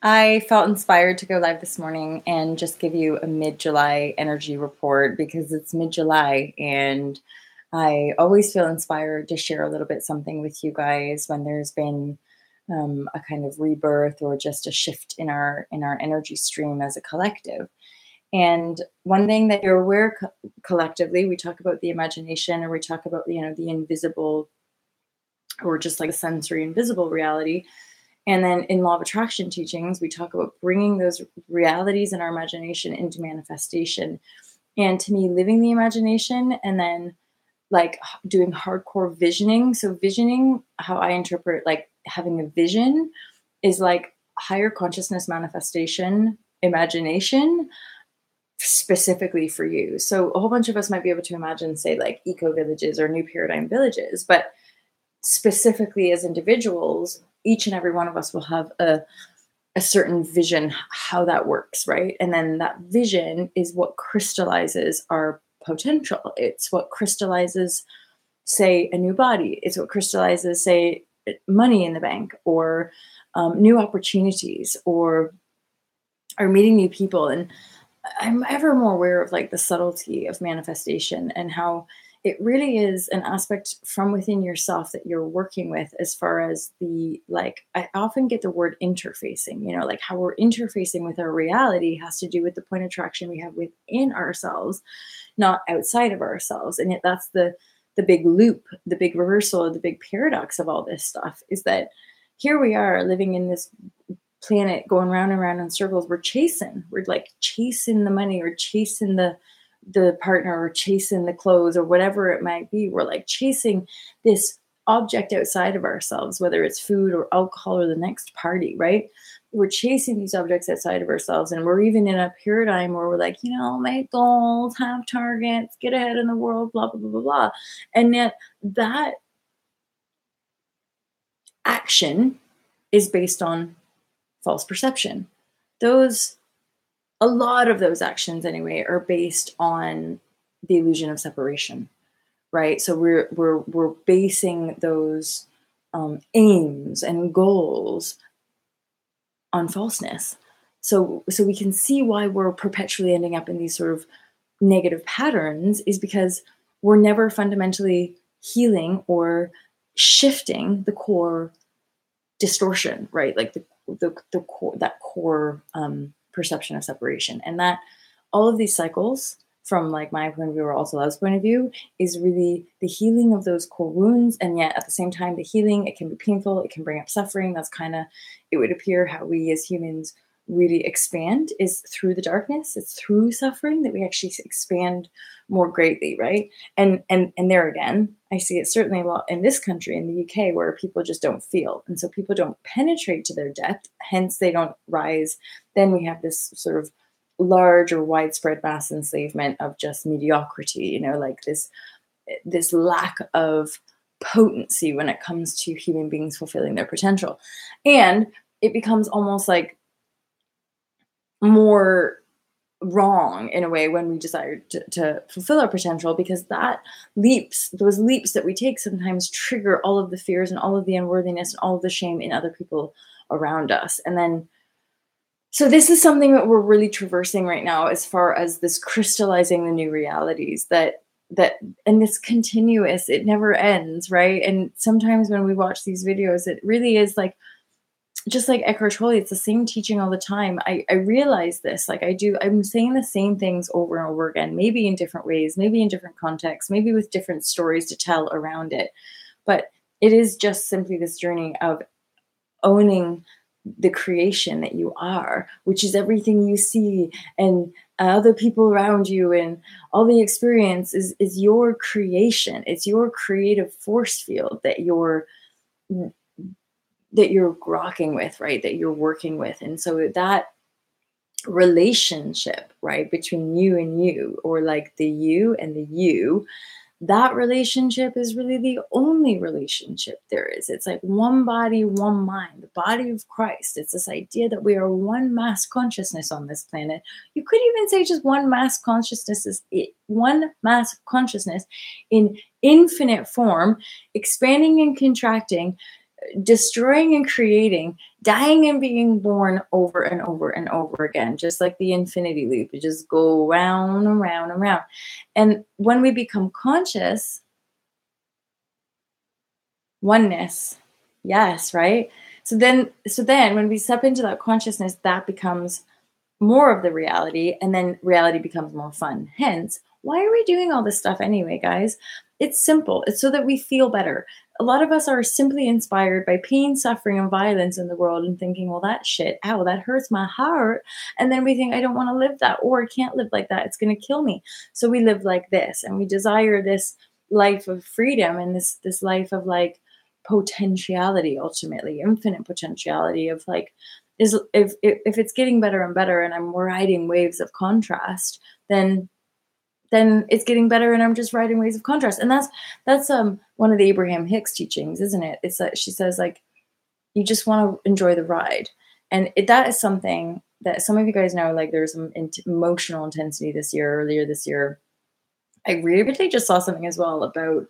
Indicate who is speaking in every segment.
Speaker 1: I felt inspired to go live this morning and just give you a mid-July energy report because it's mid-July and I always feel inspired to share a little bit something with you guys when there's been a kind of rebirth or just a shift in our energy stream as a collective. And one thing that you're aware collectively, we talk about the imagination, or we talk about the invisible, or just like a sensory invisible reality. And then in law of attraction teachings, we talk about bringing those realities in our imagination into manifestation. And to me, living the imagination and then like doing hardcore visioning. So, visioning, how I interpret like having a vision, is like higher consciousness manifestation, imagination specifically for you. So, a whole bunch of us might be able to imagine, say, like eco villages or new paradigm villages, but specifically as individuals, each and every one of us will have a certain vision how that works, right? And then that vision is what crystallizes our potential. It's what crystallizes, say, a new body. It's what crystallizes, say, money in the bank, or new opportunities, or meeting new people. And I'm ever more aware of like the subtlety of manifestation and how it really is an aspect from within yourself that you're working with, as far as the, like, I often get the word interfacing, like how we're interfacing with our reality has to do with the point of attraction we have within ourselves, not outside of ourselves. And yet that's the big loop, the big reversal, the big paradox of all this stuff, is that here we are living in this planet going round and round in circles. We're like chasing the money, or chasing the partner, or chasing the clothes, or whatever it might be. We're like chasing this object outside of ourselves, whether it's food or alcohol or the next party, right? We're chasing these objects outside of ourselves, and we're even in a paradigm where we're like, make goals, have targets, get ahead in the world, blah blah blah blah blah. And yet that action is based on false perception. A lot of those actions anyway are based on the illusion of separation, right? So we're basing those aims and goals on falseness. So we can see why we're perpetually ending up in these sort of negative patterns, is because we're never fundamentally healing or shifting the core distortion, right? Like the core, that core perception of separation. And that all of these cycles, from like my point of view or also love's point of view, is really the healing of those core wounds. And yet at the same time, the healing, it can be painful, it can bring up suffering. That's kind of, it would appear, how we as humans really expand, is through the darkness. It's through suffering that we actually expand more greatly, right? And there again, I see it certainly a lot in this country, in the UK, where people just don't feel, and so people don't penetrate to their depth, hence they don't rise. Then we have this sort of large or widespread mass enslavement of just mediocrity, like this lack of potency when it comes to human beings fulfilling their potential. And it becomes almost like more wrong in a way when we desire to fulfill our potential, because those leaps that we take sometimes trigger all of the fears and all of the unworthiness and all of the shame in other people around us. And then, so this is something that we're really traversing right now, as far as this crystallizing the new realities, that and this continuous, it never ends, right? And sometimes when we watch these videos, it really is like, just like Eckhart Tolle, it's the same teaching all the time. I realize this, like I'm saying the same things over and over again, maybe in different ways, maybe in different contexts, maybe with different stories to tell around it. But it is just simply this journey of owning the creation that you are, which is everything you see and other people around you, and all the experience is your creation. It's your creative force field that you're grokking with, right? That you're working with. And so that relationship, right, between you and you, or like the you and the you, that relationship is really the only relationship there is. It's like one body, one mind, the body of Christ. It's this idea that we are one mass consciousness on this planet. You could even say just one mass consciousness is it, one mass consciousness in infinite form, expanding and contracting, destroying and creating, dying and being born over and over and over again, just like the infinity loop. You just go round and round and round. And when we become conscious, oneness. Yes, right? So then when we step into that consciousness, that becomes more of the reality, and then reality becomes more fun. Hence, why are we doing all this stuff anyway, guys? It's simple. It's so that we feel better. A lot of us are simply inspired by pain, suffering, and violence in the world and thinking, well, that shit, ow, that hurts my heart. And then we think, I don't want to live that, or I can't live like that. It's going to kill me. So we live like this, and we desire this life of freedom and this life of like potentiality, ultimately, infinite potentiality of like, is if it's getting better and better and I'm riding waves of contrast, then it's getting better and I'm just riding waves of contrast. And that's one of the Abraham Hicks teachings, isn't it? It's that she says like you just want to enjoy the ride. And that is something that some of you guys know, like there's some emotional intensity this year, earlier this year. I really just saw something as well about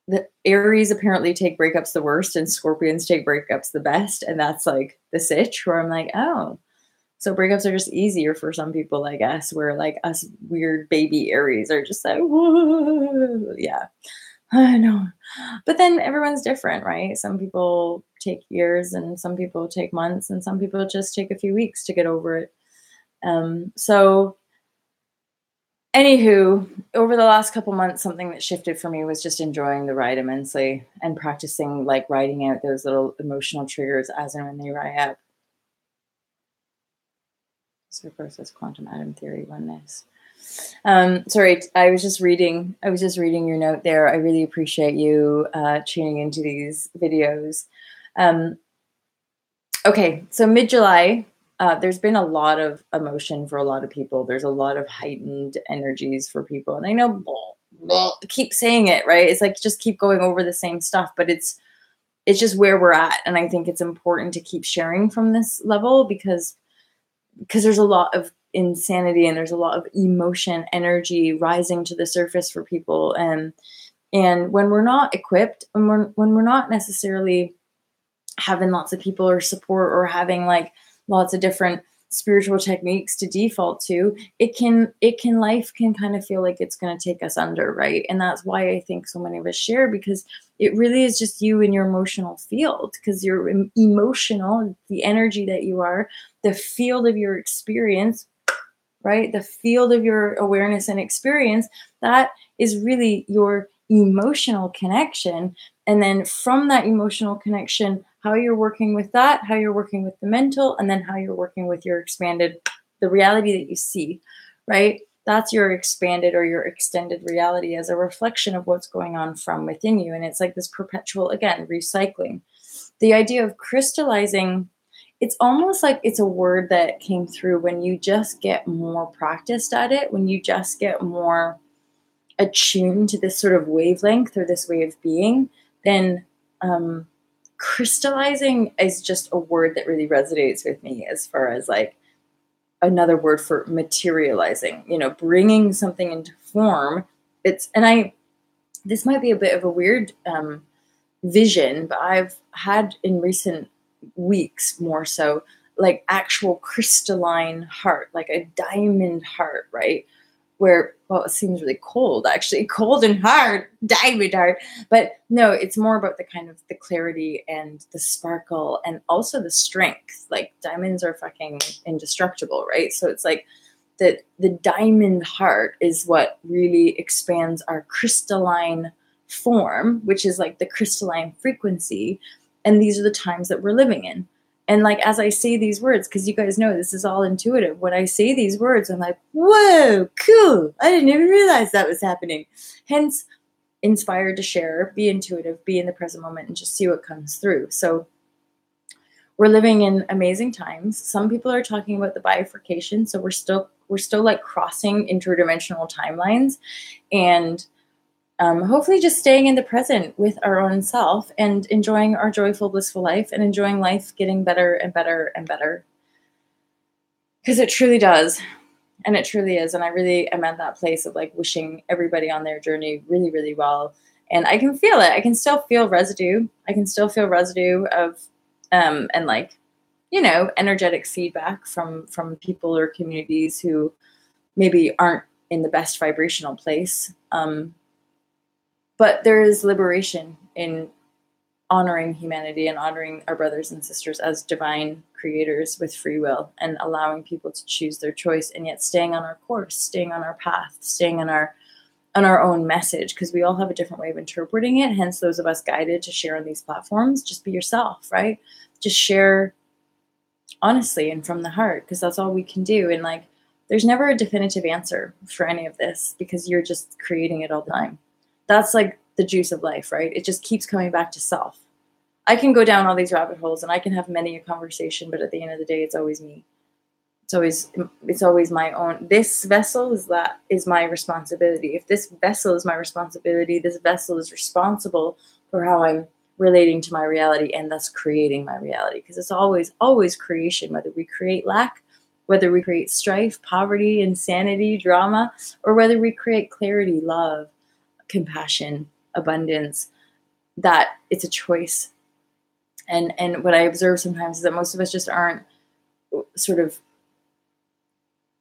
Speaker 1: the Aries apparently take breakups the worst and Scorpions take breakups the best. And that's like the sitch where I'm like, oh, so breakups are just easier for some people, I guess, where like us weird baby Aries are just like, whoa, yeah, I know. But then everyone's different, right? Some people take years and some people take months and some people just take a few weeks to get over it. So anywho, over the last couple months, something that shifted for me was just enjoying the ride immensely and practicing like writing out those little emotional triggers as and when they rise up. So versus quantum atom theory oneness. Sorry, I was just reading your note there. I really appreciate you tuning into these videos. Okay, so mid-July, there's been a lot of emotion for a lot of people. There's a lot of heightened energies for people. And I know keep saying it, right? It's like just keep going over the same stuff, but it's just where we're at. And I think it's important to keep sharing from this level because there's a lot of insanity and there's a lot of emotion, energy rising to the surface for people. And when we're not equipped, and when we're not necessarily having lots of people or support or having like lots of different spiritual techniques to default to, life can kind of feel like it's going to take us under, right? And that's why I think so many of us share, because it really is just you and your emotional field, because you're emotional, the energy that you are, the field of your experience, right? The field of your awareness and experience, that is really your emotional connection. And then from that emotional connection, how you're working with that, how you're working with the mental, and then how you're working with your expanded, the reality that you see, right? That's your expanded or your extended reality as a reflection of what's going on from within you. And it's like this perpetual, again, recycling. The idea of crystallizing, it's almost like it's a word that came through when you just get more practiced at it, when you just get more attuned to this sort of wavelength or this way of being, then crystallizing is just a word that really resonates with me as far as like another word for materializing, bringing something into form. This might be a bit of a weird vision, but I've had in recent weeks more so like actual crystalline heart, like a diamond heart, right? Where, well, it seems really cold, actually, cold and hard, diamond heart. But no, it's more about the kind of the clarity and the sparkle and also the strength. Like diamonds are fucking indestructible, right? So it's like the diamond heart is what really expands our crystalline form, which is like the crystalline frequency. And these are the times that we're living in. And like, as I say these words, because you guys know this is all intuitive, when I say these words, I'm like, whoa, cool. I didn't even realize that was happening. Hence, inspired to share, be intuitive, be in the present moment, and just see what comes through. So we're living in amazing times. Some people are talking about the bifurcation. So we're still like crossing interdimensional timelines, and hopefully just staying in the present with our own self and enjoying our joyful, blissful life and enjoying life getting better and better and better. Because it truly does. And it truly is. And I really am at that place of like wishing everybody on their journey really, really well. and I can feel it. I can still feel residue. I can still feel residue of and like, energetic feedback from people or communities who maybe aren't in the best vibrational place. But there is liberation in honoring humanity and honoring our brothers and sisters as divine creators with free will, and allowing people to choose their choice, and yet staying on our course, staying on our path, staying on our own message, because we all have a different way of interpreting it. Hence, those of us guided to share on these platforms, just be yourself, right? Just share honestly and from the heart, because that's all we can do. And like, there's never a definitive answer for any of this, because you're just creating it all the time. That's like the juice of life, right? It just keeps coming back to self. I can go down all these rabbit holes and I can have many a conversation, but at the end of the day, it's always me. It's always my own. This vessel is my responsibility. If this vessel is my responsibility, this vessel is responsible for how I'm relating to my reality, and thus creating my reality. Because it's always creation, whether we create lack, whether we create strife, poverty, insanity, drama, or whether we create clarity, love, compassion, abundance. That it's a choice. And what I observe sometimes is that most of us just aren't sort of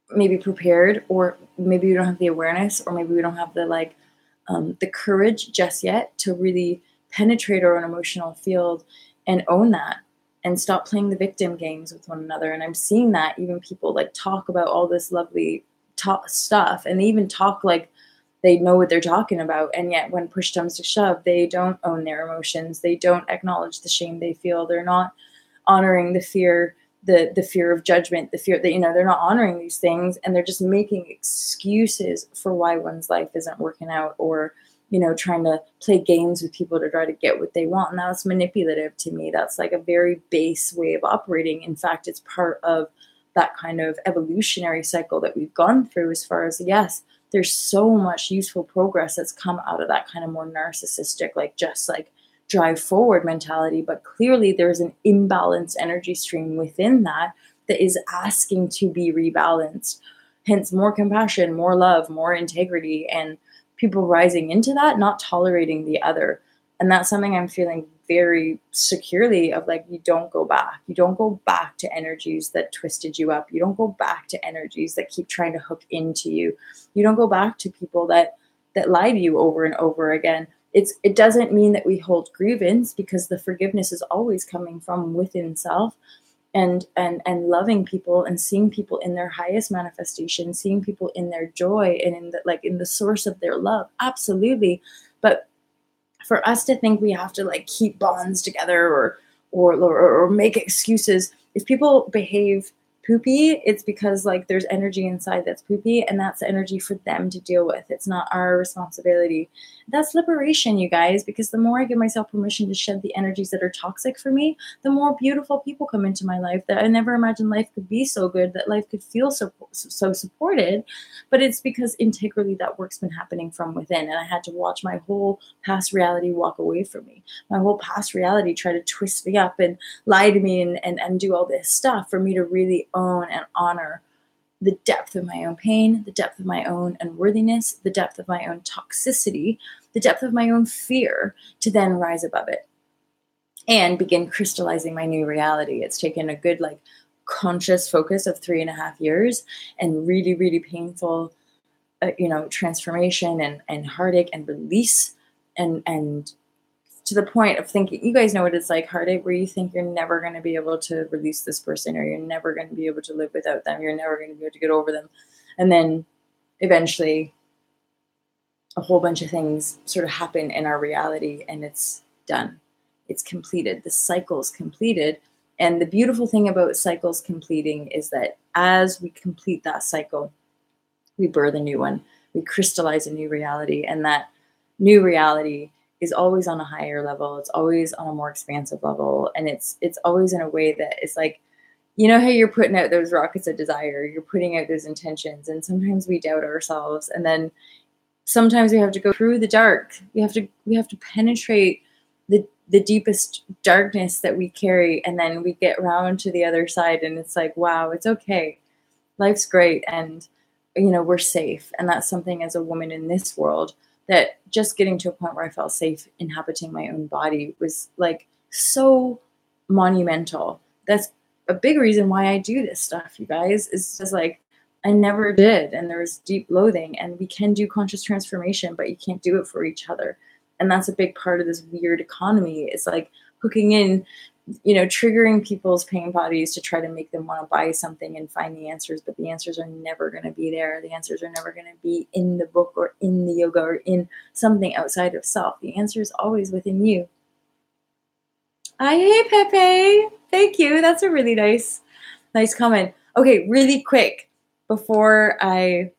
Speaker 1: maybe prepared, or maybe we don't have the awareness, or maybe we don't have the courage just yet to really penetrate our own emotional field and own that, and stop playing the victim games with one another. And I'm seeing that even people like talk about all this lovely stuff, and they even talk like they know what they're talking about, and yet when push comes to shove, they don't own their emotions. They don't acknowledge the shame they feel. They're not honoring the fear, the fear of judgment, the fear that, they're not honoring these things, and they're just making excuses for why one's life isn't working out, or trying to play games with people to try to get what they want. And that's manipulative to me. That's like a very base way of operating. In fact, it's part of that kind of evolutionary cycle that we've gone through, as far as, yes, there's so much useful progress that's come out of that kind of more narcissistic, like just like drive forward mentality. But clearly there's an imbalanced energy stream within that is asking to be rebalanced. Hence more compassion, more love, more integrity, and people rising into that, not tolerating the other. And that's something I'm feeling very securely of, like, you don't go back. You don't go back to energies that twisted you up. You don't go back to energies that keep trying to hook into you. You don't go back to people that lie to you over and over again. It doesn't mean that we hold grievance, because the forgiveness is always coming from within self, and loving people and seeing people in their highest manifestation, seeing people in their joy and in the source of their love. Absolutely. But for us to think we have to like keep bonds together, or make excuses, if people behave poopy, it's because like there's energy inside that's poopy, and that's energy for them to deal with. It's not our responsibility. That's liberation, you guys, because the more I give myself permission to shed the energies that are toxic for me, the more beautiful people come into my life that I never imagined life could be so good, that life could feel so supported. But it's because integrally that work's been happening from within, and I had to watch my whole past reality walk away from me. My whole past reality try to twist me up and lie to me and do all this stuff for me to really own and honor the depth of my own pain, the depth of my own unworthiness, the depth of my own toxicity, the depth of my own fear, to then rise above it and begin crystallizing my new reality. It's taken a good conscious focus of 3.5 years, and really, really painful, transformation and heartache and release, and to the point of thinking, you guys know what it's like, heartache, where you think you're never going to be able to release this person, or you're never going to be able to live without them. You're never going to be able to get over them. And then eventually a whole bunch of things sort of happen in our reality, and it's done. It's completed. The cycle's completed. And the beautiful thing about cycles completing is that as we complete that cycle, we birth a new one. We crystallize a new reality. And that new reality is always on a higher level. It's always on a more expansive level. And it's always in a way that it's like, how you're putting out those rockets of desire, you're putting out those intentions. And sometimes we doubt ourselves. And then sometimes we have to go through the dark. We have to penetrate the deepest darkness that we carry. And then we get around to the other side, and it's like, wow, it's okay. Life's great. And, we're safe. And that's something, as a woman in this world, that just getting to a point where I felt safe inhabiting my own body was like so monumental. That's a big reason why I do this stuff, you guys. Is just like I never did, and there was deep loathing. And we can do conscious transformation, but you can't do it for each other. And that's a big part of this weird economy. It's like hooking in, triggering people's pain bodies to try to make them want to buy something and find the answers, but the answers are never going to be there. The answers are never going to be in the book or in the yoga or in something outside of self. The answer is always within you. Hey, Pepe. Thank you. That's a really nice comment. Okay, really quick before I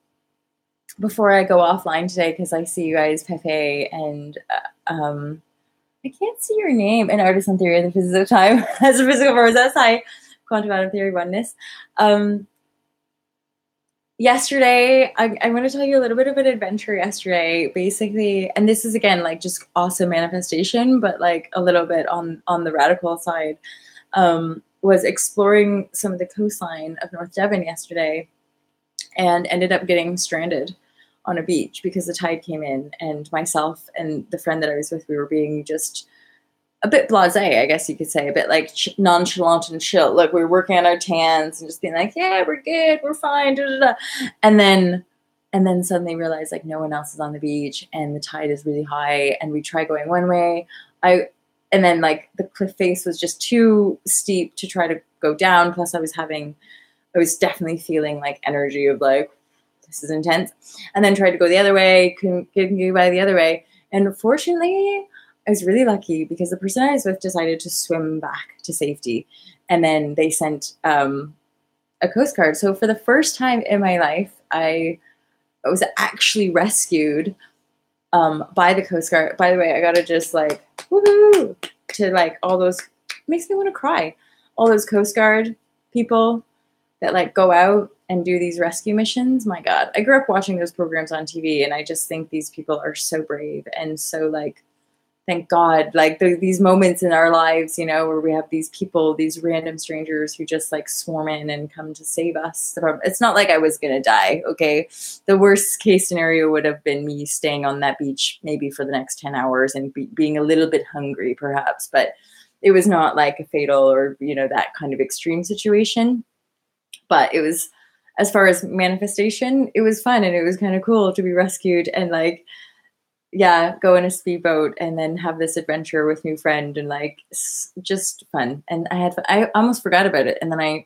Speaker 1: go offline today, because I see you guys, Pepe, and I can't see your name. An artist on theory of the physics of time as a physical process. Hi, quantum atom theory oneness. Yesterday, I'm going to tell you a little bit of an adventure yesterday, basically. And this is, again, like just awesome manifestation, but like a little bit on the radical side. Was exploring some of the coastline of North Devon yesterday and ended up getting stranded on a beach because the tide came in, and myself and the friend that I was with, we were being just a bit blasé, I guess you could say, a bit like nonchalant and chill. Like we were working on our tans and just being like, yeah, we're good, we're fine, da, da, da. And then suddenly realized like no one else is on the beach and the tide is really high, and we try going one way. And then like the cliff face was just too steep to try to go down. Plus I was definitely feeling like energy of like, this is intense. And then tried to go the other way, couldn't get by the other way. And fortunately, I was really lucky because the person I was with decided to swim back to safety. And then they sent a Coast Guard. So for the first time in my life, I was actually rescued by the Coast Guard. By the way, I gotta just like, woohoo, to like all those, makes me want to cry. All those Coast Guard people that like go out and do these rescue missions. My God, I grew up watching those programs on TV, and I just think these people are so brave and so like, thank God, like these moments in our lives, where we have these people, these random strangers who just like swarm in and come to save us. It's not like I was going to die. Okay. The worst case scenario would have been me staying on that beach, maybe for the next 10 hours and being a little bit hungry perhaps, but it was not like a fatal or, that kind of extreme situation. But it was, as far as manifestation, it was fun, and it was kind of cool to be rescued and like, yeah, go in a speedboat and then have this adventure with new friend, and like just fun. And I almost forgot about it. And then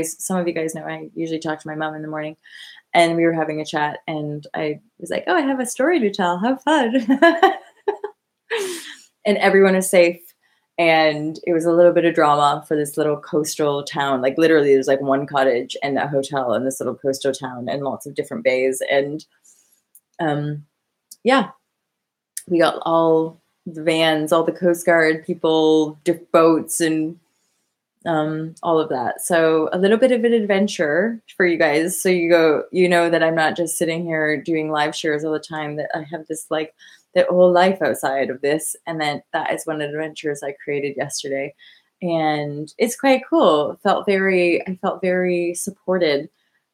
Speaker 1: some of you guys know I usually talk to my mom in the morning, and we were having a chat, and I was like, oh, I have a story to tell. Have fun. And everyone is safe. And it was a little bit of drama for this little coastal town. Like literally there's like one cottage and a hotel in this little coastal town and lots of different bays. And yeah, we got all the vans, all the Coast Guard people, boats, and all of that. So a little bit of an adventure for you guys. So you know that I'm not just sitting here doing live shares all the time, that I have this like the whole life outside of this. And then that is one of the adventures I created yesterday. And it's quite cool. I felt very supported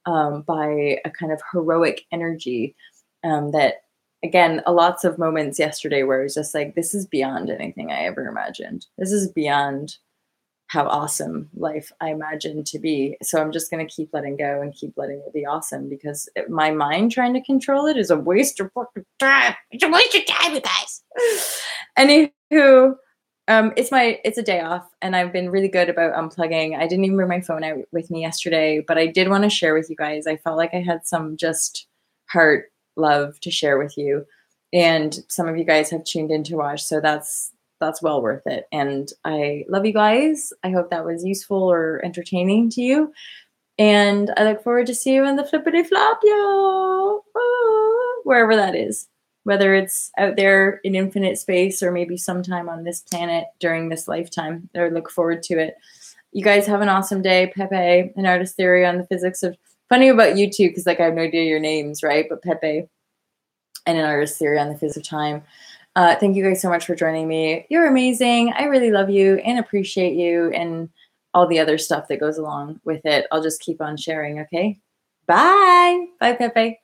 Speaker 1: by a kind of heroic energy that, again, lots of moments yesterday where it was just like, this is beyond anything I ever imagined. This is beyond how awesome life I imagined to be. So I'm just going to keep letting go and keep letting it be awesome, because my mind trying to control it is a waste of fucking time. It's a waste of time, you guys. Anywho, it's a day off, and I've been really good about unplugging. I didn't even bring my phone out with me yesterday, but I did want to share with you guys. I felt like I had some just heart love to share with you, and some of you guys have tuned in to watch, so that's well worth it. And I love you guys. I hope that was useful or entertaining to you, and I look forward to see you in the flippity flop, yo, wherever that is, whether it's out there in infinite space or maybe sometime on this planet during this lifetime. I look forward to it. You guys have an awesome day. Pepe, an artist theory on the physics of, funny about you too, because like I have no idea your names, right? But Pepe, and an artist theory on the physics of time. Thank you guys so much for joining me. You're amazing. I really love you and appreciate you, and all the other stuff that goes along with it. I'll just keep on sharing, okay? Bye. Bye, Pepe.